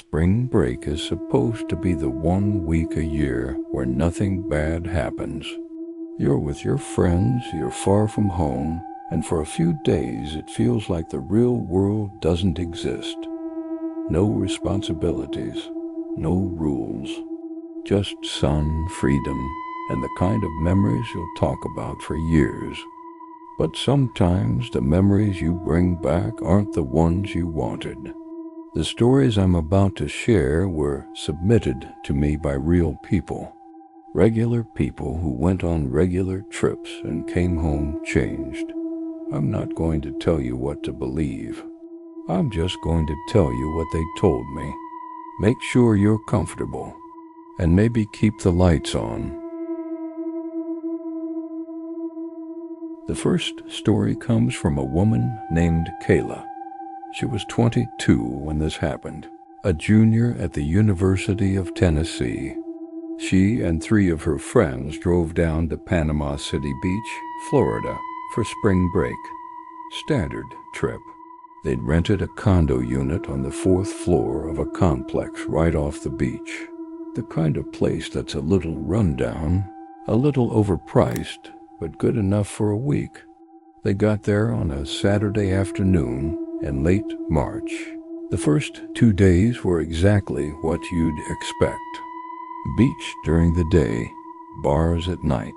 Spring break is supposed to be the 1 week a year where nothing bad happens. You're with your friends, you're far from home, and for a few days it feels like the real world doesn't exist. No responsibilities, no rules, just sun, freedom, and the kind of memories you'll talk about for years. But sometimes the memories you bring back aren't the ones you wanted. The stories I'm about to share were submitted to me by real people. Regular people who went on regular trips and came home changed. I'm not going to tell you what to believe. I'm just going to tell you what they told me. Make sure you're comfortable, and maybe keep the lights on. The first story comes from a woman named Kayla. She was 22 when this happened, a junior at the University of Tennessee. She and 3 of her friends drove down to Panama City Beach, Florida, for spring break. Standard trip. They'd rented a condo unit on the 4th floor of a complex right off the beach. The kind of place that's a little rundown, a little overpriced, but good enough for a week. They got there on a Saturday afternoon in late March. The first 2 days were exactly what you'd expect. Beach during the day, bars at night.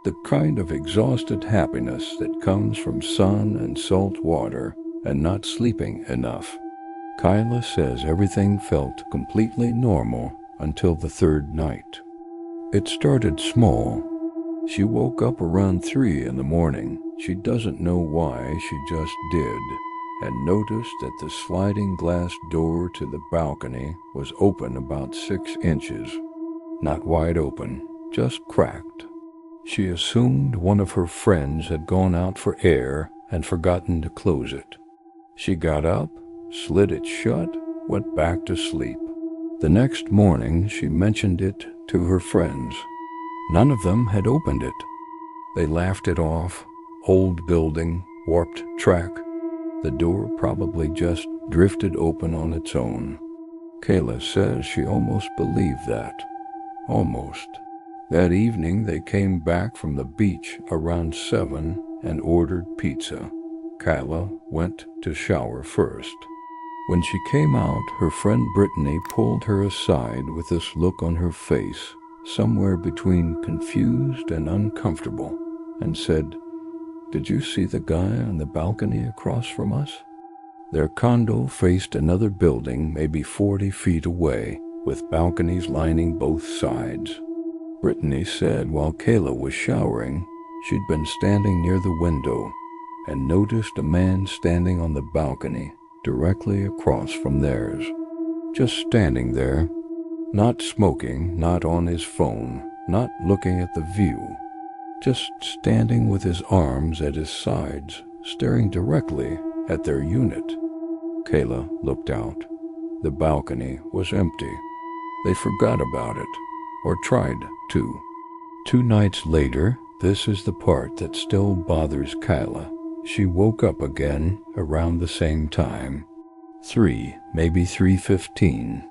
The kind of exhausted happiness that comes from sun and salt water and not sleeping enough. Kyla says everything felt completely normal until the 3rd night. It started small. She woke up around 3 in the morning. She doesn't know why, she just did, and noticed that the sliding glass door to the balcony was open about 6 inches. Not wide open, just cracked. She assumed one of her friends had gone out for air and forgotten to close it. She got up, slid it shut, went back to sleep. The next morning she mentioned it to her friends. None of them had opened it. They laughed it off. Old building, warped track. The door probably just drifted open on its own. Kayla says she almost believed that. Almost. That evening they came back from the beach around 7 and ordered pizza. Kyla went to shower first. When she came out, her friend Brittany pulled her aside with this look on her face, somewhere between confused and uncomfortable, and said, "Did you see the guy on the balcony across from us?" Their condo faced another building maybe 40 feet away, with balconies lining both sides. Brittany said while Kayla was showering, she'd been standing near the window and noticed a man standing on the balcony directly across from theirs. Just standing there, not smoking, not on his phone, not looking at the view. Just standing with his arms at his sides, staring directly at their unit. Kayla looked out. The balcony was empty. They forgot about it, or tried to. 2 nights later, this is the part that still bothers Kyla. She woke up again around the same time. 3, maybe 3:15,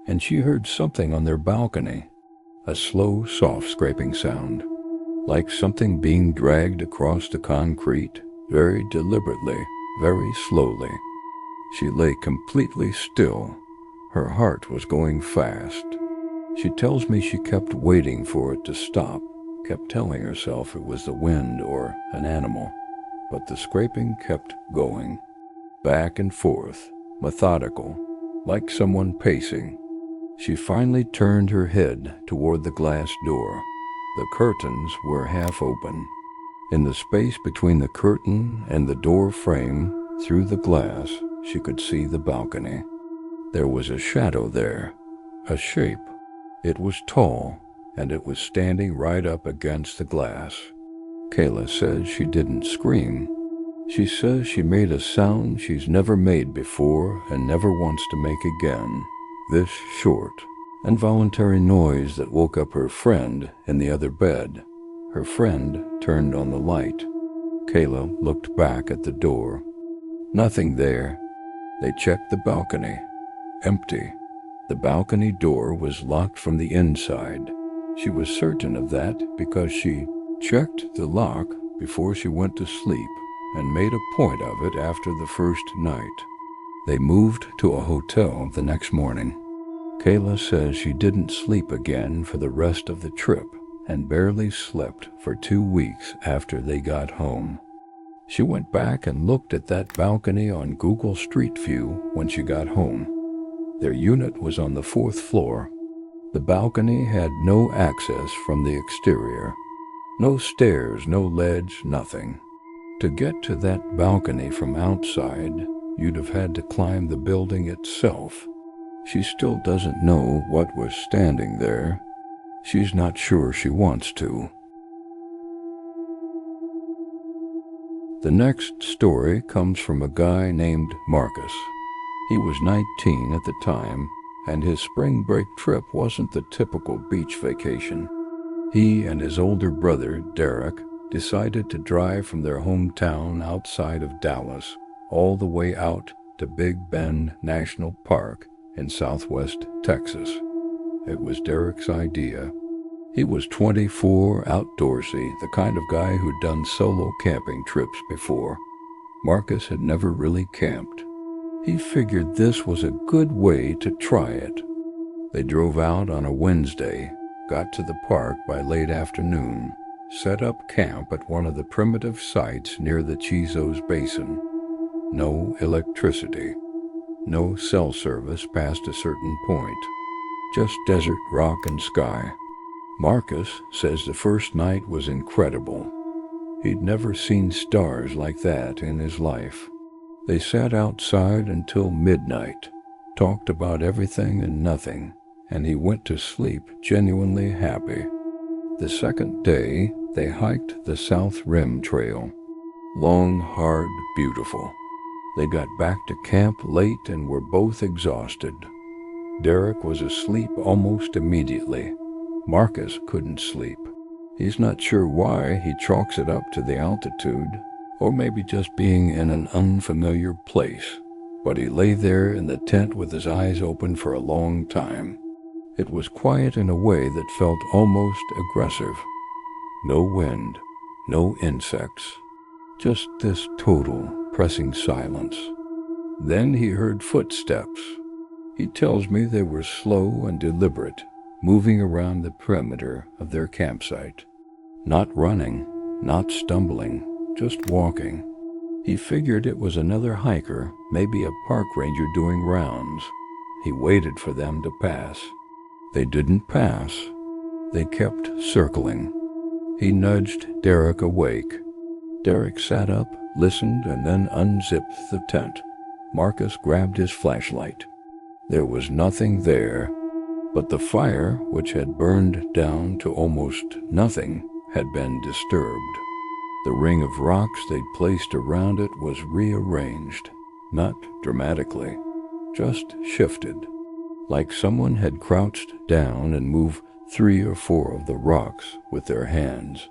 and she heard something on their balcony. A slow, soft scraping sound. Like something being dragged across the concrete, very deliberately, very slowly. She lay completely still. Her heart was going fast. She tells me she kept waiting for it to stop, kept telling herself it was the wind or an animal, but the scraping kept going. Back and forth, methodical, like someone pacing. She finally turned her head toward the glass door. The curtains were half open. In the space between the curtain and the door frame, through the glass, she could see the balcony. There was a shadow there, a shape. It was tall, and it was standing right up against the glass. Kayla says she didn't scream. She says she made a sound she's never made before and never wants to make again. This short, involuntary noise that woke up her friend in the other bed. Her friend turned on the light. Kayla looked back at the door. Nothing there. They checked the balcony. Empty. The balcony door was locked from the inside. She was certain of that because she checked the lock before she went to sleep and made a point of it after the first night. They moved to a hotel the next morning. Kayla says she didn't sleep again for the rest of the trip and barely slept for 2 weeks after they got home. She went back and looked at that balcony on Google Street View when she got home. Their unit was on the 4th floor. The balcony had no access from the exterior. No stairs, no ledge, nothing. To get to that balcony from outside, you'd have had to climb the building itself. She still doesn't know what was standing there. She's not sure she wants to. The next story comes from a guy named Marcus. He was 19 at the time, and his spring break trip wasn't the typical beach vacation. He and his older brother, Derek, decided to drive from their hometown outside of Dallas all the way out to Big Bend National Park in southwest Texas. It was Derek's idea. He was 24, outdoorsy, the kind of guy who'd done solo camping trips before. Marcus had never really camped. He figured this was a good way to try it. They drove out on a Wednesday, got to the park by late afternoon, set up camp at one of the primitive sites near the Chisos Basin. No electricity. No cell service past a certain point. Just desert, rock, and sky. Marcus says the first night was incredible. He'd never seen stars like that in his life. They sat outside until midnight, talked about everything and nothing, and he went to sleep genuinely happy. The second day, they hiked the South Rim Trail. Long, hard, beautiful. They got back to camp late and were both exhausted. Derek was asleep almost immediately. Marcus couldn't sleep. He's not sure why. He chalks it up to the altitude, or maybe just being in an unfamiliar place. But he lay there in the tent with his eyes open for a long time. It was quiet in a way that felt almost aggressive. No wind, no insects, just this total, pressing silence. Then he heard footsteps. He tells me they were slow and deliberate, moving around the perimeter of their campsite. Not running, not stumbling, just walking. He figured it was another hiker, maybe a park ranger doing rounds. He waited for them to pass. They didn't pass. They kept circling. He nudged Derek awake. Derek sat up, listened, and then unzipped the tent. Marcus grabbed his flashlight. There was nothing there, but the fire, which had burned down to almost nothing, had been disturbed. The ring of rocks they'd placed around it was rearranged, not dramatically, just shifted, like someone had crouched down and moved 3 or 4 of the rocks with their hands.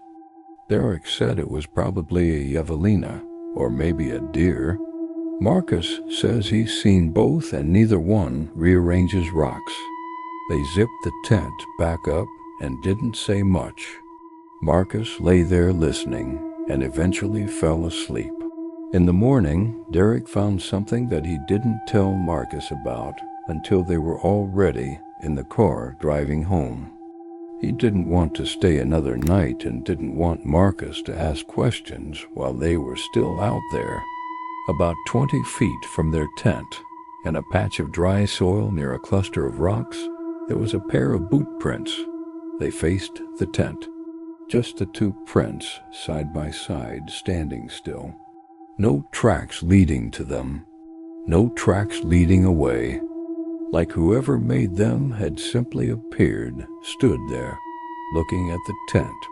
Derek said it was probably a javelina, or maybe a deer. Marcus says he's seen both and neither one rearranges rocks. They zipped the tent back up and didn't say much. Marcus lay there listening and eventually fell asleep. In the morning, Derek found something that he didn't tell Marcus about until they were already in the car driving home. He didn't want to stay another night and didn't want Marcus to ask questions while they were still out there. About 20 feet from their tent, in a patch of dry soil near a cluster of rocks, there was a pair of boot prints. They faced the tent. Just the 2 prints, side by side, standing still. No tracks leading to them. No tracks leading away. Like whoever made them had simply appeared, stood there, looking at the tent,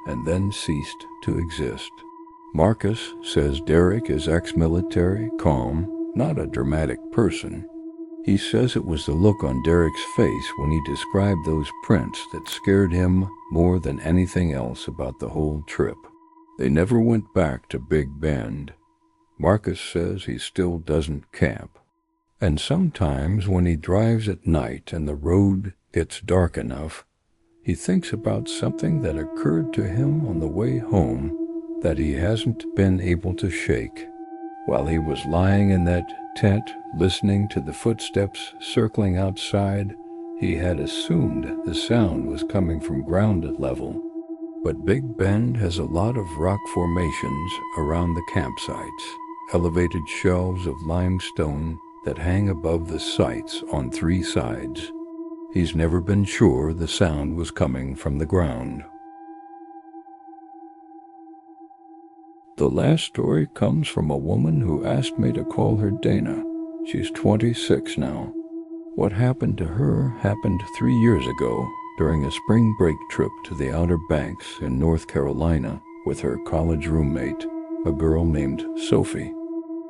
and then ceased to exist. Marcus says Derek is ex-military, calm, not a dramatic person. He says it was the look on Derek's face when he described those prints that scared him more than anything else about the whole trip. They never went back to Big Bend. Marcus says he still doesn't camp. And sometimes when he drives at night and the road gets dark enough, he thinks about something that occurred to him on the way home that he hasn't been able to shake. While he was lying in that tent listening to the footsteps circling outside, he had assumed the sound was coming from ground level. But Big Bend has a lot of rock formations around the campsites, elevated shelves of limestone that hang above the sites on 3 sides. He's never been sure the sound was coming from the ground. The last story comes from a woman who asked me to call her Dana. She's 26 now. What happened to her happened 3 years ago during a spring break trip to the Outer Banks in North Carolina with her college roommate, a girl named Sophie.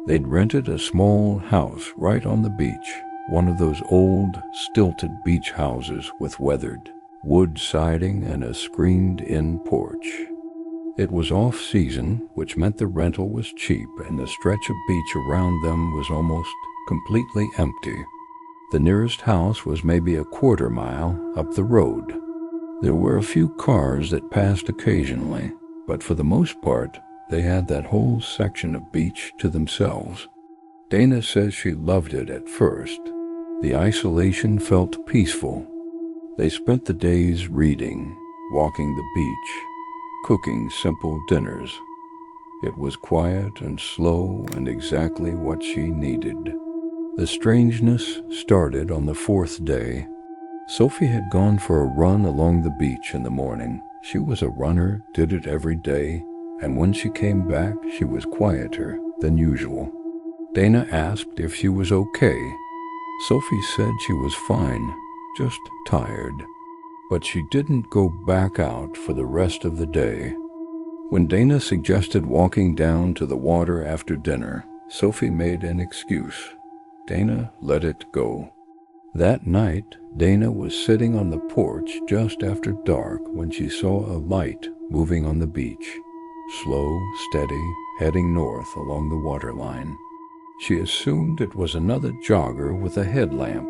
They'd rented a small house right on the beach, one of those old, stilted beach houses with weathered wood siding and a screened-in porch. It was off-season, which meant the rental was cheap and the stretch of beach around them was almost completely empty. The nearest house was maybe a quarter mile up the road. There were a few cars that passed occasionally, but for the most part, they had that whole section of beach to themselves. Dana says she loved it at first. The isolation felt peaceful. They spent the days reading, walking the beach, cooking simple dinners. It was quiet and slow and exactly what she needed. The strangeness started on the 4th day. Sophie had gone for a run along the beach in the morning. She was a runner, did it every day, and when she came back, she was quieter than usual. Dana asked if she was okay. Sophie said she was fine, just tired. But she didn't go back out for the rest of the day. When Dana suggested walking down to the water after dinner, Sophie made an excuse. Dana let it go. That night, Dana was sitting on the porch just after dark when she saw a light moving on the beach. Slow, steady, heading north along the waterline. She assumed it was another jogger with a headlamp.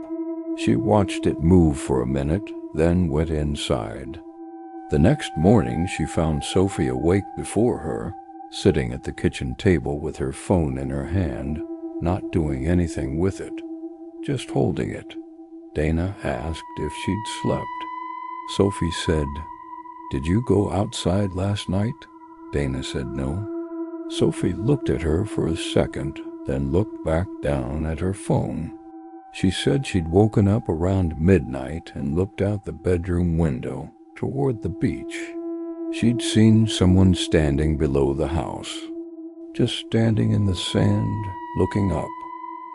She watched it move for a minute, then went inside. The next morning, she found Sophie awake before her, sitting at the kitchen table with her phone in her hand, not doing anything with it, just holding it. Dana asked if she'd slept. Sophie said, "Did you go outside last night?" Dana said no. Sophie looked at her for a second, then looked back down at her phone. She said she'd woken up around midnight and looked out the bedroom window toward the beach. She'd seen someone standing below the house, just standing in the sand, looking up.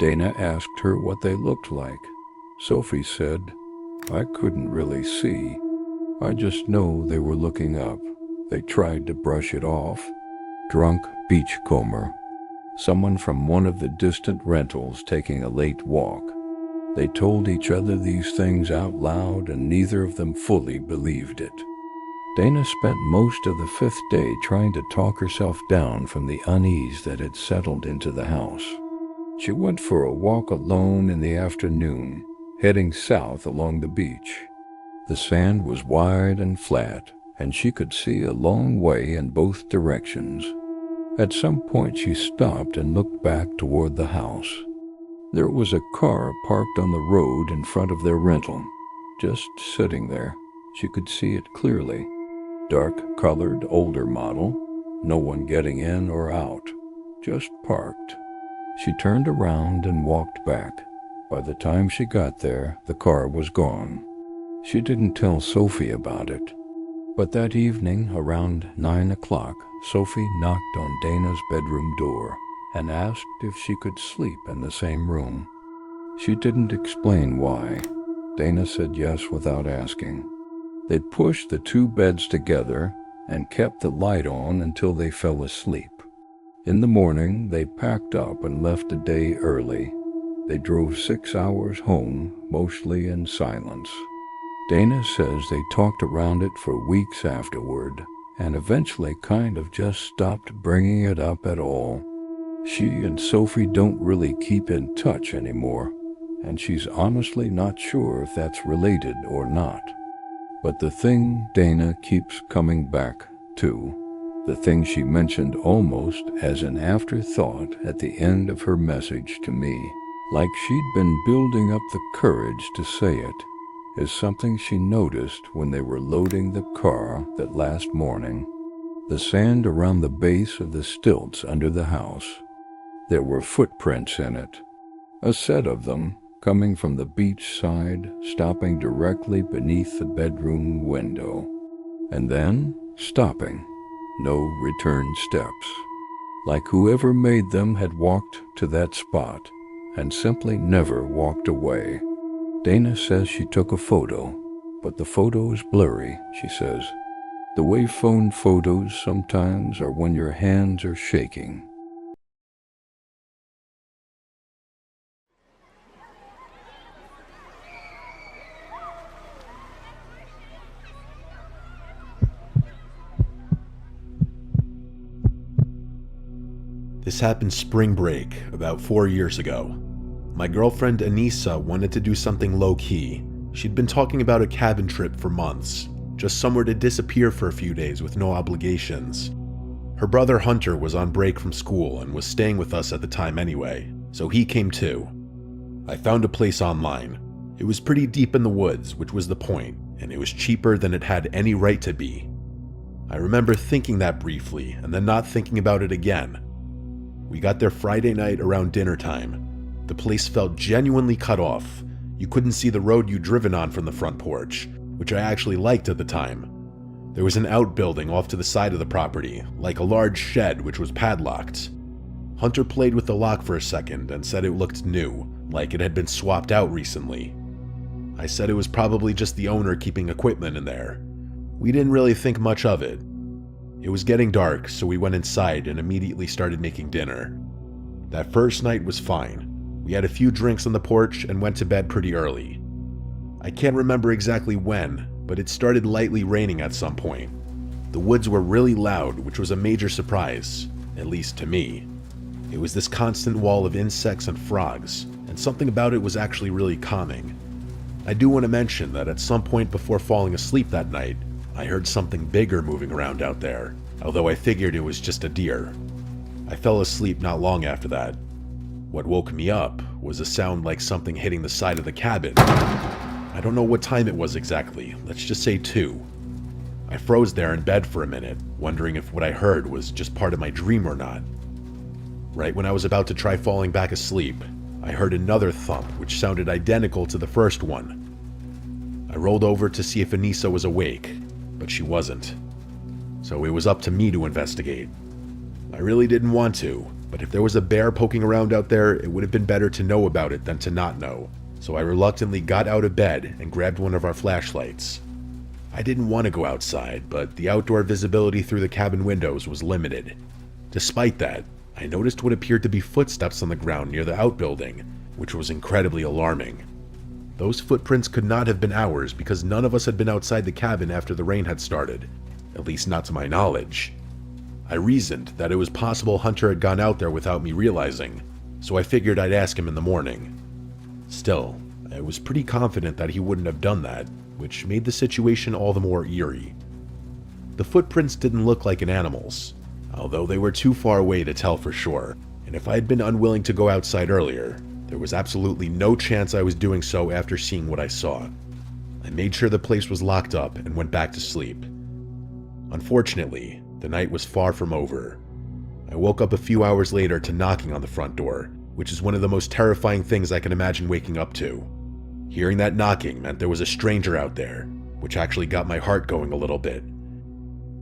Dana asked her what they looked like. Sophie said, "I couldn't really see. I just know they were looking up. They tried to brush it off." Drunk beachcomber. Someone from one of the distant rentals taking a late walk. They told each other these things out loud and neither of them fully believed it. Dana spent most of the 5th day trying to talk herself down from the unease that had settled into the house. She went for a walk alone in the afternoon, heading south along the beach. The sand was wide and flat, and she could see a long way in both directions. At some point she stopped and looked back toward the house. There was a car parked on the road in front of their rental, just sitting there. She could see it clearly. Dark-colored, older model, no one getting in or out, just parked. She turned around and walked back. By the time she got there, the car was gone. She didn't tell Sophie about it. But that evening, around 9 o'clock, Sophie knocked on Dana's bedroom door and asked if she could sleep in the same room. She didn't explain why. Dana said yes without asking. They pushed the 2 beds together and kept the light on until they fell asleep. In the morning, they packed up and left a day early. They drove 6 hours home, mostly in silence. Dana says they talked around it for weeks afterward, and eventually kind of just stopped bringing it up at all. She and Sophie don't really keep in touch anymore, and she's honestly not sure if that's related or not. But the thing Dana keeps coming back to, the thing she mentioned almost as an afterthought at the end of her message to me, like she'd been building up the courage to say it, is something she noticed when they were loading the car that last morning. The sand around the base of the stilts under the house. There were footprints in it, a set of them coming from the beach side, stopping directly beneath the bedroom window, and then stopping. No return steps. Like whoever made them had walked to that spot and simply never walked away. Dana says she took a photo, but the photo is blurry, she says. The way phone photos sometimes are when your hands are shaking. This happened spring break, about 4 years ago. My girlfriend Anissa wanted to do something low-key. She'd been talking about a cabin trip for months, just somewhere to disappear for a few days with no obligations. Her brother Hunter was on break from school and was staying with us at the time anyway, so he came too. I found a place online. It was pretty deep in the woods, which was the point, and it was cheaper than it had any right to be. I remember thinking that briefly, and then not thinking about it again. We got there Friday night around dinner time. The place felt genuinely cut off. You couldn't see the road you'd driven on from the front porch, which I actually liked at the time. There was an outbuilding off to the side of the property, like a large shed which was padlocked. Hunter played with the lock for a second and said it looked new, like it had been swapped out recently. I said it was probably just the owner keeping equipment in there. We didn't really think much of it. It was getting dark, so we went inside and immediately started making dinner. That first night was fine. We had a few drinks on the porch and went to bed pretty early. I can't remember exactly when, but it started lightly raining at some point. The woods were really loud, which was a major surprise, at least to me. It was this constant wall of insects and frogs, and something about it was actually really calming. I do want to mention that at some point before falling asleep that night, I heard something bigger moving around out there, although I figured it was just a deer. I fell asleep not long after that. What woke me up was a sound like something hitting the side of the cabin. I don't know what time it was exactly, let's just say 2. I froze there in bed for a minute, wondering if what I heard was just part of my dream or not. Right when I was about to try falling back asleep, I heard another thump which sounded identical to the first one. I rolled over to see if Anissa was awake, but she wasn't. So it was up to me to investigate. I really didn't want to, but if there was a bear poking around out there, it would have been better to know about it than to not know. So I reluctantly got out of bed and grabbed one of our flashlights. I didn't want to go outside, but the outdoor visibility through the cabin windows was limited. Despite that, I noticed what appeared to be footsteps on the ground near the outbuilding, which was incredibly alarming. Those footprints could not have been ours because none of us had been outside the cabin after the rain had started, at least not to my knowledge. I reasoned that it was possible Hunter had gone out there without me realizing, so I figured I'd ask him in the morning. Still, I was pretty confident that he wouldn't have done that, which made the situation all the more eerie. The footprints didn't look like an animal's, although they were too far away to tell for sure, and if I had been unwilling to go outside earlier, there was absolutely no chance I was doing so after seeing what I saw. I made sure the place was locked up and went back to sleep. Unfortunately, the night was far from over. I woke up a few hours later to knocking on the front door, which is one of the most terrifying things I can imagine waking up to. Hearing that knocking meant there was a stranger out there, which actually got my heart going a little bit.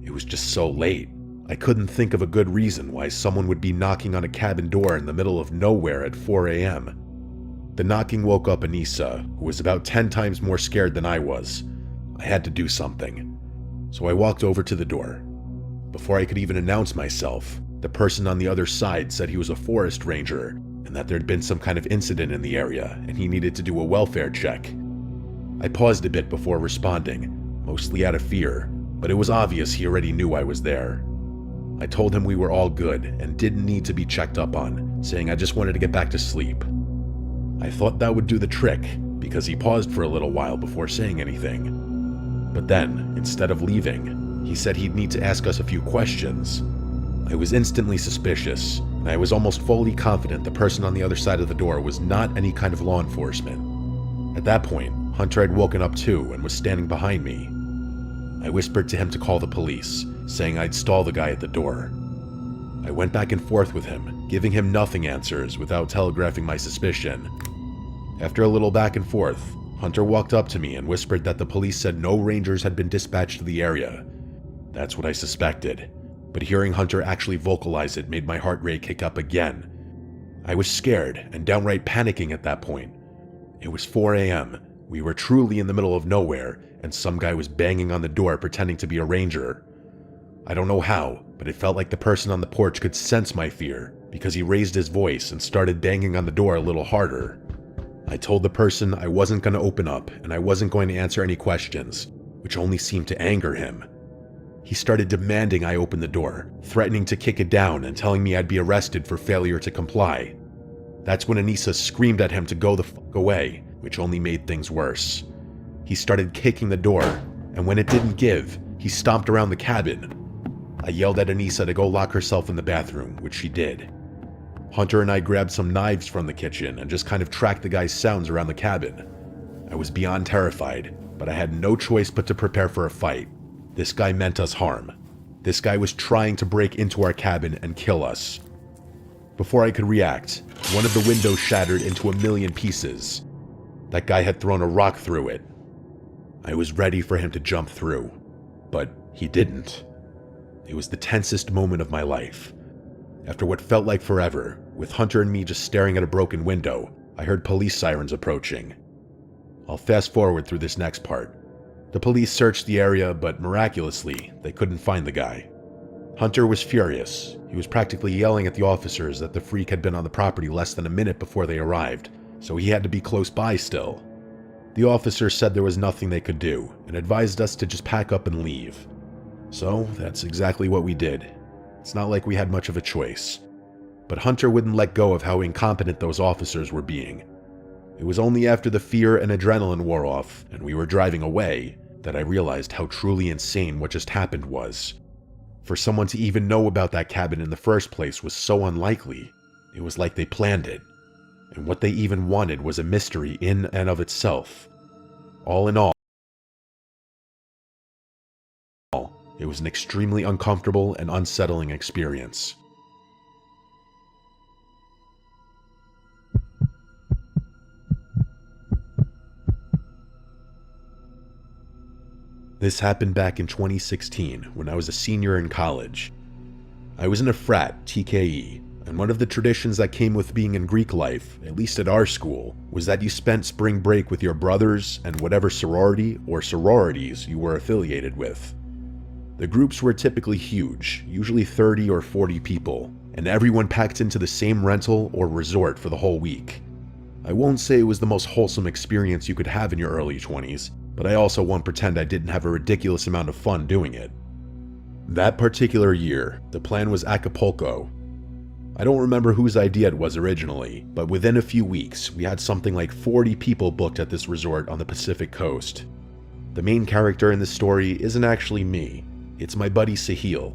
It was just so late. I couldn't think of a good reason why someone would be knocking on a cabin door in the middle of nowhere at 4 a.m. The knocking woke up Anissa, who was about 10 times more scared than I was. I had to do something. So I walked over to the door. Before I could even announce myself, the person on the other side said he was a forest ranger and that there'd been some kind of incident in the area and he needed to do a welfare check. I paused a bit before responding, mostly out of fear, but it was obvious he already knew I was there. I told him we were all good and didn't need to be checked up on, saying I just wanted to get back to sleep. I thought that would do the trick, because he paused for a little while before saying anything. But then, instead of leaving, he said he'd need to ask us a few questions. I was instantly suspicious, and I was almost fully confident the person on the other side of the door was not any kind of law enforcement. At that point, Hunter had woken up too and was standing behind me. I whispered to him to call the police, saying I'd stall the guy at the door. I went back and forth with him, giving him nothing answers without telegraphing my suspicion. After a little back and forth, Hunter walked up to me and whispered that the police said no rangers had been dispatched to the area. That's what I suspected, but hearing Hunter actually vocalize it made my heart rate kick up again. I was scared and downright panicking at that point. It was 4 a.m. We were truly in the middle of nowhere, and some guy was banging on the door pretending to be a ranger. I don't know how, but it felt like the person on the porch could sense my fear, because he raised his voice and started banging on the door a little harder. I told the person I wasn't going to open up and I wasn't going to answer any questions, which only seemed to anger him. He started demanding I open the door, threatening to kick it down and telling me I'd be arrested for failure to comply. That's when Anissa screamed at him to go the fuck away, which only made things worse. He started kicking the door, and when it didn't give, he stomped around the cabin. I yelled at Anissa to go lock herself in the bathroom, which she did. Hunter and I grabbed some knives from the kitchen and just kind of tracked the guy's sounds around the cabin. I was beyond terrified, but I had no choice but to prepare for a fight. This guy meant us harm. This guy was trying to break into our cabin and kill us. Before I could react, one of the windows shattered into a million pieces. That guy had thrown a rock through it. I was ready for him to jump through, but he didn't. It was the tensest moment of my life. After what felt like forever, with Hunter and me just staring at a broken window, I heard police sirens approaching. I'll fast forward through this next part. The police searched the area, but miraculously, they couldn't find the guy. Hunter was furious. He was practically yelling at the officers that the freak had been on the property less than a minute before they arrived, so he had to be close by still. The officers said there was nothing they could do, and advised us to just pack up and leave. So that's exactly what we did. It's not like we had much of a choice. But Hunter wouldn't let go of how incompetent those officers were being. It was only after the fear and adrenaline wore off, and we were driving away, that I realized how truly insane what just happened was. For someone to even know about that cabin in the first place was so unlikely. It was like they planned it. And what they even wanted was a mystery in and of itself. All in all, it was an extremely uncomfortable and unsettling experience. This happened back in 2016 when I was a senior in college. I was in a frat, TKE, and one of the traditions that came with being in Greek life, at least at our school, was that you spent spring break with your brothers and whatever sorority or sororities you were affiliated with. The groups were typically huge, usually 30 or 40 people, and everyone packed into the same rental or resort for the whole week. I won't say it was the most wholesome experience you could have in your early 20s, but I also won't pretend I didn't have a ridiculous amount of fun doing it. That particular year, the plan was Acapulco. I don't remember whose idea it was originally, but within a few weeks, we had something like 40 people booked at this resort on the Pacific coast. The main character in this story isn't actually me. It's my buddy Sahil.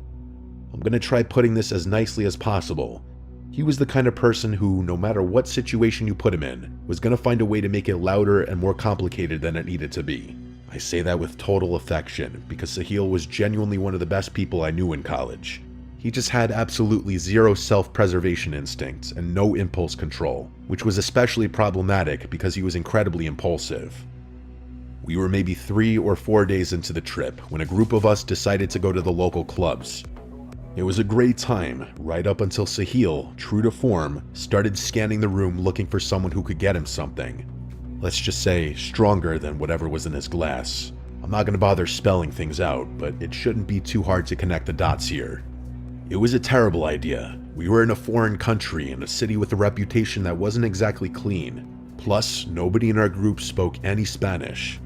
I'm gonna try putting this as nicely as possible. He was the kind of person who, no matter what situation you put him in, was gonna find a way to make it louder and more complicated than it needed to be. I say that with total affection, because Sahil was genuinely one of the best people I knew in college. He just had absolutely zero self-preservation instincts and no impulse control, which was especially problematic because he was incredibly impulsive. We were maybe 3 or 4 days into the trip when a group of us decided to go to the local clubs. It was a great time, right up until Sahil, true to form, started scanning the room looking for someone who could get him something. Let's just say, stronger than whatever was in his glass. I'm not going to bother spelling things out, but it shouldn't be too hard to connect the dots here. It was a terrible idea. We were in a foreign country in a city with a reputation that wasn't exactly clean. Plus, nobody in our group spoke any Spanish.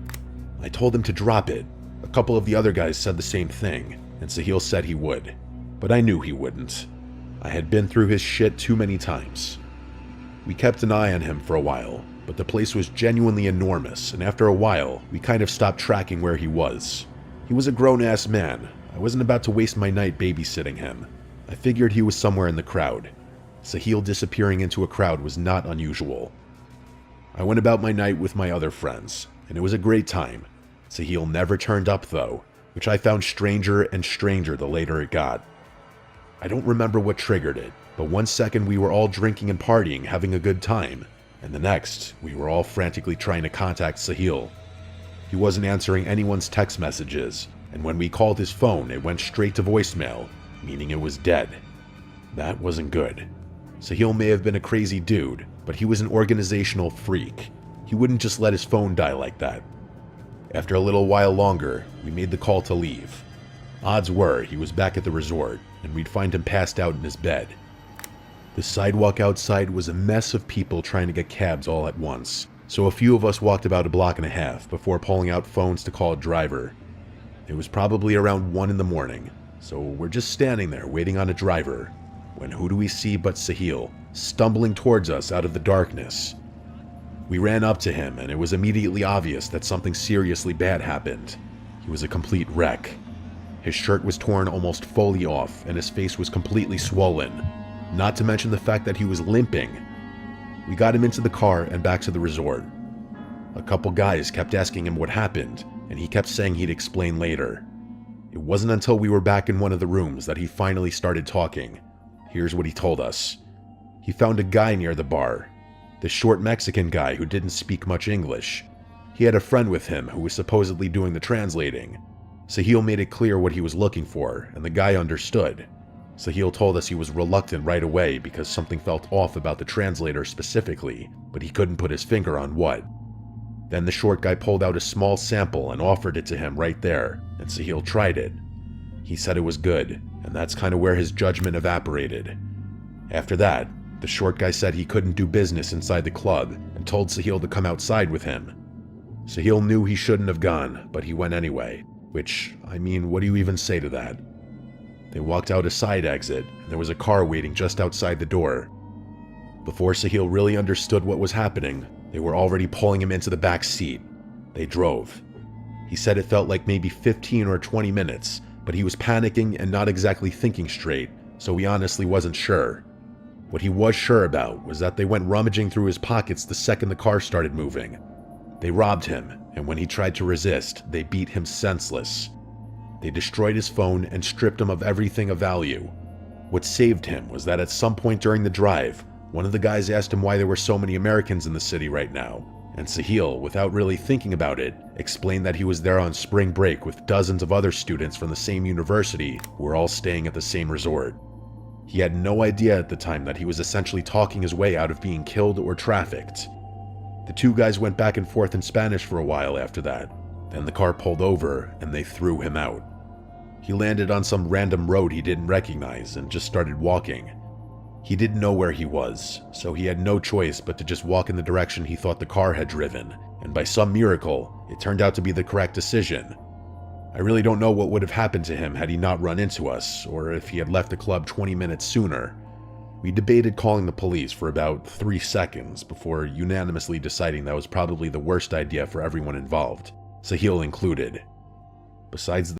I told him to drop it. A couple of the other guys said the same thing, and Sahil said he would. but I knew he wouldn't. I had been through his shit too many times. We kept an eye on him for a while, but the place was genuinely enormous, and after a while, we kind of stopped tracking where he was. He was a grown-ass man. I wasn't about to waste my night babysitting him. I figured he was somewhere in the crowd. Sahil disappearing into a crowd was not unusual. I went about my night with my other friends, and it was a great time. Sahil never turned up though, which I found stranger and stranger the later it got. I don't remember what triggered it, but one second we were all drinking and partying, having a good time, and the next, we were all frantically trying to contact Sahil. He wasn't answering anyone's text messages, and when we called his phone, it went straight to voicemail, meaning it was dead. That wasn't good. Sahil may have been a crazy dude, but he was an organizational freak. He wouldn't just let his phone die like that. After a little while longer, we made the call to leave. Odds were he was back at the resort, and we'd find him passed out in his bed. The sidewalk outside was a mess of people trying to get cabs all at once, so a few of us walked about a block and a half before pulling out phones to call a driver. It was probably around 1 in the morning, so we're just standing there waiting on a driver, when who do we see but Sahil, stumbling towards us out of the darkness. We ran up to him, and it was immediately obvious that something seriously bad happened. He was a complete wreck. His shirt was torn almost fully off, and his face was completely swollen, not to mention the fact that he was limping. We got him into the car and back to the resort. A couple guys kept asking him what happened, and he kept saying he'd explain later. It wasn't until we were back in one of the rooms that he finally started talking. Here's what he told us. He found a guy near the bar, the short Mexican guy who didn't speak much English. He had a friend with him who was supposedly doing the translating. Sahil made it clear what he was looking for, and the guy understood. Sahil told us he was reluctant right away because something felt off about the translator specifically, but he couldn't put his finger on what. Then the short guy pulled out a small sample and offered it to him right there, and Sahil tried it. He said it was good, and that's kind of where his judgment evaporated. After that, the short guy said he couldn't do business inside the club and told Sahil to come outside with him. Sahil knew he shouldn't have gone, but he went anyway, which, I mean, what do you even say to that? They walked out a side exit, and there was a car waiting just outside the door. Before Sahil really understood what was happening, they were already pulling him into the back seat. They drove. He said it felt like maybe 15 or 20 minutes, but he was panicking and not exactly thinking straight, so he honestly wasn't sure. What he was sure about was that they went rummaging through his pockets the second the car started moving. They robbed him, and when he tried to resist, they beat him senseless. They destroyed his phone and stripped him of everything of value. What saved him was that at some point during the drive, one of the guys asked him why there were so many Americans in the city right now, and Sahil, without really thinking about it, explained that he was there on spring break with dozens of other students from the same university who were all staying at the same resort. He had no idea at the time that he was essentially talking his way out of being killed or trafficked. The two guys went back and forth in Spanish for a while after that. Then the car pulled over and they threw him out. He landed on some random road he didn't recognize and just started walking. He didn't know where he was, so he had no choice but to just walk in the direction he thought the car had driven, and by some miracle, it turned out to be the correct decision. I really don't know what would have happened to him had he not run into us, or if he had left the club 20 minutes sooner. We debated calling the police for about 3 seconds before unanimously deciding that was probably the worst idea for everyone involved, Sahil included. Besides